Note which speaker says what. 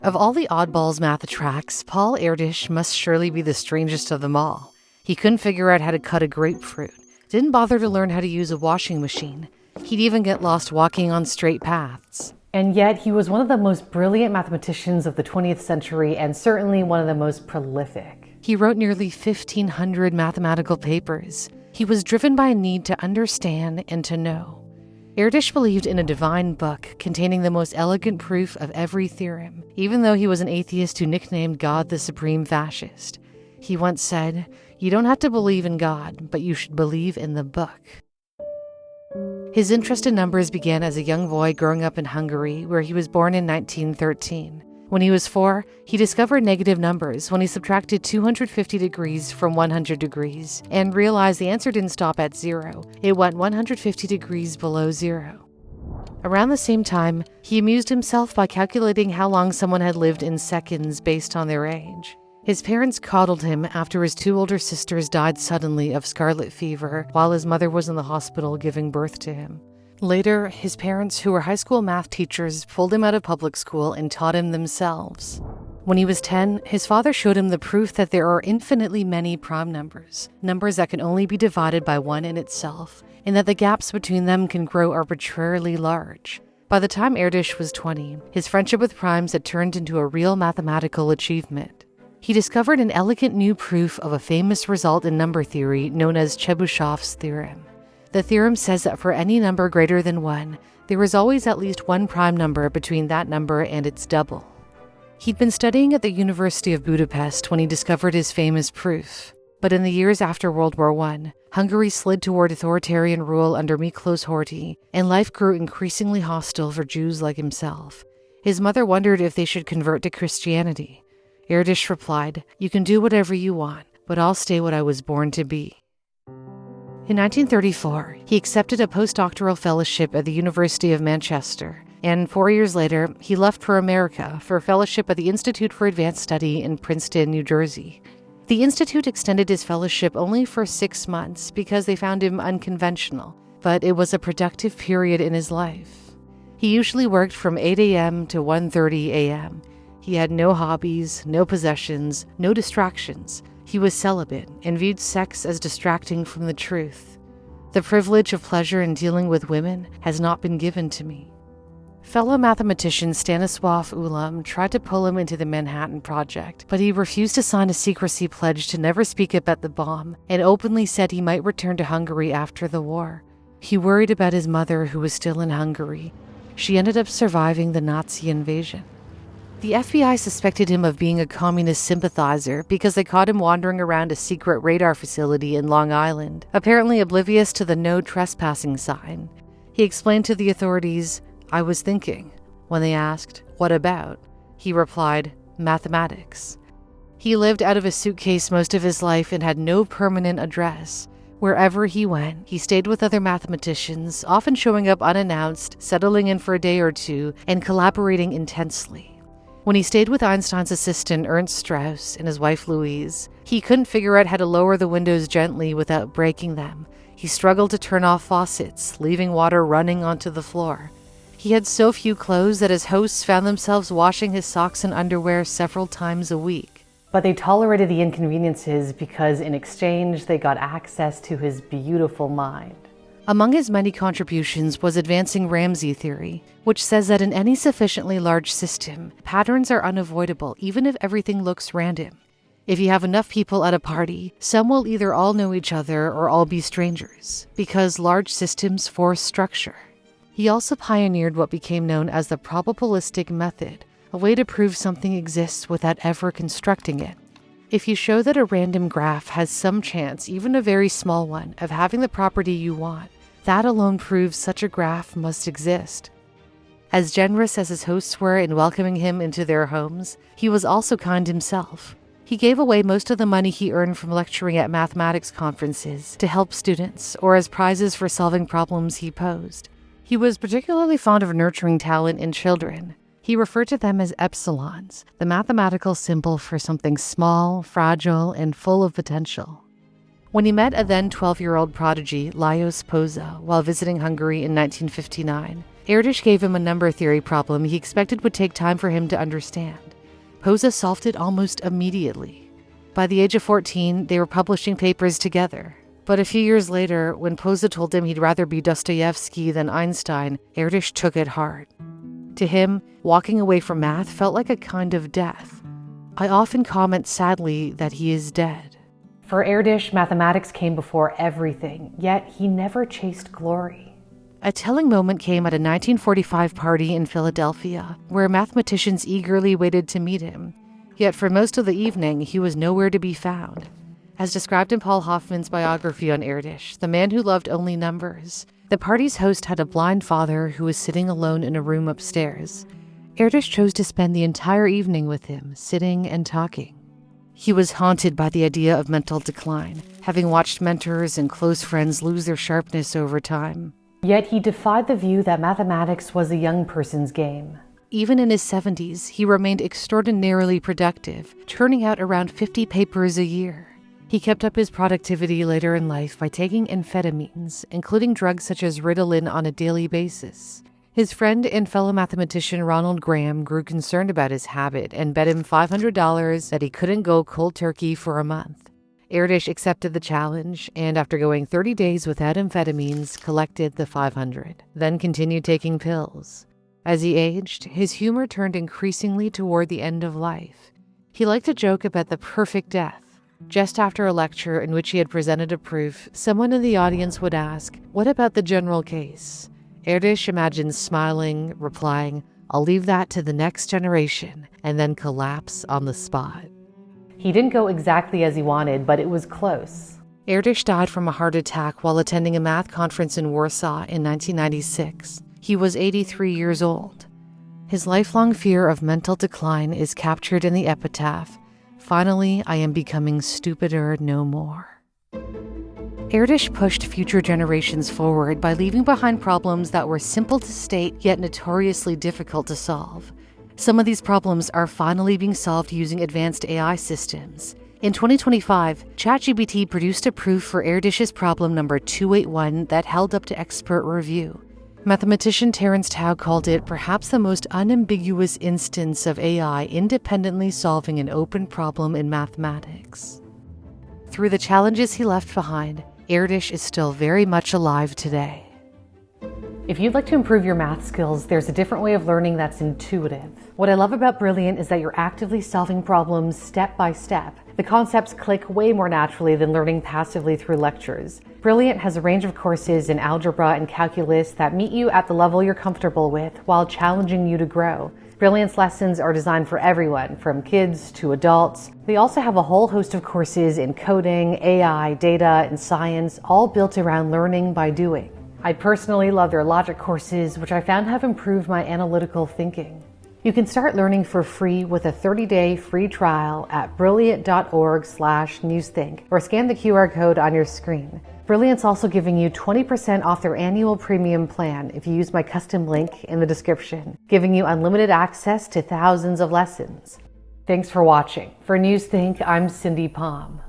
Speaker 1: Of all the oddballs math attracts, Paul Erdős must surely be the strangest of them all. He couldn't figure out how to cut a grapefruit, didn't bother to learn how to use a washing machine. He'd even get lost walking on straight paths. And yet, he was one of the most brilliant mathematicians of the 20th century and certainly one of the most prolific. He wrote nearly 1,500 mathematical papers. He was driven by a need to understand and to know. Erdős believed in a divine book containing the most elegant proof of every theorem, even though he was an atheist who nicknamed God the Supreme Fascist. He once said, "You don't have to believe in God, but you should believe in the book." His interest in numbers began as a young boy growing up in Hungary, where he was born in 1913. When he was 4, he discovered negative numbers when he subtracted 250 degrees from 100 degrees and realized the answer didn't stop at 0. It went 150 degrees below 0. Around the same time, he amused himself by calculating how long someone had lived in seconds based on their age. His parents coddled him after his 2 older sisters died suddenly of scarlet fever while his mother was in the hospital giving birth to him. Later, his parents, who were high school math teachers, pulled him out of public school and taught him themselves. When he was 10, his father showed him the proof that there are infinitely many prime numbers, numbers that can only be divided by 1 in itself, and that the gaps between them can grow arbitrarily large. By the time Erdős was 20, his friendship with primes had turned into a real mathematical achievement. He discovered an elegant new proof of a famous result in number theory known as Chebyshev's theorem. The theorem says that for any number greater than 1, there is always at least one prime number between that number and its double. He'd been studying at the University of Budapest when he discovered his famous proof. But in the years after World War I, Hungary slid toward authoritarian rule under Miklos Horthy, and life grew increasingly hostile for Jews like himself. His mother wondered if they should convert to Christianity. Erdős replied, "You can do whatever you want, but I'll stay what I was born to be." In 1934, he accepted a postdoctoral fellowship at the University of Manchester, and 4 years later, he left for America for a fellowship at the Institute for Advanced Study in Princeton, New Jersey. The institute extended his fellowship only for 6 months because they found him unconventional, but it was a productive period in his life. He usually worked from 8 a.m. to 1:30 a.m. He had no hobbies, no possessions, no distractions. He was celibate and viewed sex as distracting from the truth. The privilege of pleasure in dealing with women has not been given to me. Fellow mathematician Stanisław Ulam tried to pull him into the Manhattan Project, but he refused to sign a secrecy pledge to never speak about the bomb and openly said he might return to Hungary after the war. He worried about his mother, who was still in Hungary. She ended up surviving the Nazi invasion. The FBI suspected him of being a communist sympathizer because they caught him wandering around a secret radar facility in Long Island, apparently oblivious to the no trespassing sign. He explained to the authorities, "I was thinking." When they asked, "What about?" he replied, "Mathematics." He lived out of a suitcase most of his life and had no permanent address. Wherever he went, he stayed with other mathematicians, often showing up unannounced, settling in for a day or two, and collaborating intensely. When he stayed with Einstein's assistant Ernst Strauss and his wife Louise, he couldn't figure out how to lower the windows gently without breaking them. He struggled to turn off faucets, leaving water running onto the floor. He had so few clothes that his hosts found themselves washing his socks and underwear several times a week. But they tolerated the inconveniences because in exchange they got access to his beautiful mind. Among his many contributions was advancing Ramsey Theory, which says that in any sufficiently large system, patterns are unavoidable even if everything looks random. If you have enough people at a party, some will either all know each other or all be strangers, because large systems force structure. He also pioneered what became known as the Probabilistic Method, a way to prove something exists without ever constructing it. If you show that a random graph has some chance, even a very small one, of having the property you want, that alone proves such a graph must exist. As generous as his hosts were in welcoming him into their homes, he was also kind himself. He gave away most of the money he earned from lecturing at mathematics conferences to help students or as prizes for solving problems he posed. He was particularly fond of nurturing talent in children. He referred to them as epsilons, the mathematical symbol for something small, fragile, and full of potential. When he met a then 12-year-old prodigy, Lajos Poza, while visiting Hungary in 1959, Erdős gave him a number theory problem he expected would take time for him to understand. Posa solved it almost immediately. By the age of 14, they were publishing papers together. But a few years later, when Posa told him he'd rather be Dostoevsky than Einstein, Erdős took it hard. To him, walking away from math felt like a kind of death. I often comment sadly that he is dead. For Erdős, mathematics came before everything, yet he never chased glory. A telling moment came at a 1945 party in Philadelphia, where mathematicians eagerly waited to meet him. Yet for most of the evening, he was nowhere to be found. As described in Paul Hoffman's biography on Erdős, the man who loved only numbers, the party's host had a blind father who was sitting alone in a room upstairs. Erdős chose to spend the entire evening with him, sitting and talking. He was haunted by the idea of mental decline, having watched mentors and close friends lose their sharpness over time. Yet he defied the view that mathematics was a young person's game. Even in his 70s, he remained extraordinarily productive, churning out around 50 papers a year. He kept up his productivity later in life by taking amphetamines, including drugs such as Ritalin, on a daily basis. His friend and fellow mathematician Ronald grew concerned about his habit and bet him $500 that he couldn't go cold turkey for a month. Erdős accepted the challenge and, after going 30 days without amphetamines, collected the $500, then continued taking pills. As he aged, his humor turned increasingly toward the end of life. He liked to joke about the perfect death. Just after a lecture in which he had presented a proof, someone in the audience would ask, "What about the general case?" Erdős imagines smiling, replying, "I'll leave that to the next generation," and then collapse on the spot. He didn't go exactly as he wanted, but it was close. Erdős died from a heart attack while attending a math conference in Warsaw in 1996. He was 83 years old. His lifelong fear of mental decline is captured in the epitaph, "Finally, I am becoming stupider no more." Erdős pushed future generations forward by leaving behind problems that were simple to state yet notoriously difficult to solve. Some of these problems are finally being solved using advanced AI systems. In 2025, ChatGPT produced a proof for Erdős's problem number 281 that held up to expert review. Mathematician Terence Tao called it perhaps the most unambiguous instance of AI independently solving an open problem in mathematics. Through the challenges he left behind, Erdős is still very much alive today. If you'd like to improve your math skills, there's a different way of learning that's intuitive. What I love about Brilliant is that you're actively solving problems step by step. The concepts click way more naturally than learning passively through lectures. Brilliant has a range of courses in algebra and calculus that meet you at the level you're comfortable with while challenging you to grow. Brilliant's lessons are designed for everyone, from kids to adults. They also have a whole host of courses in coding, AI, data, and science, all built around learning by doing. I personally love their logic courses, which I found have improved my analytical thinking. You can start learning for free with a 30-day free trial at brilliant.org/newsthink or scan the QR code on your screen. Brilliant's also giving you 20% off their annual premium plan if you use my custom link in the description, giving you unlimited access to thousands of lessons. Thanks for watching. For Newsthink, I'm Cindy Pom.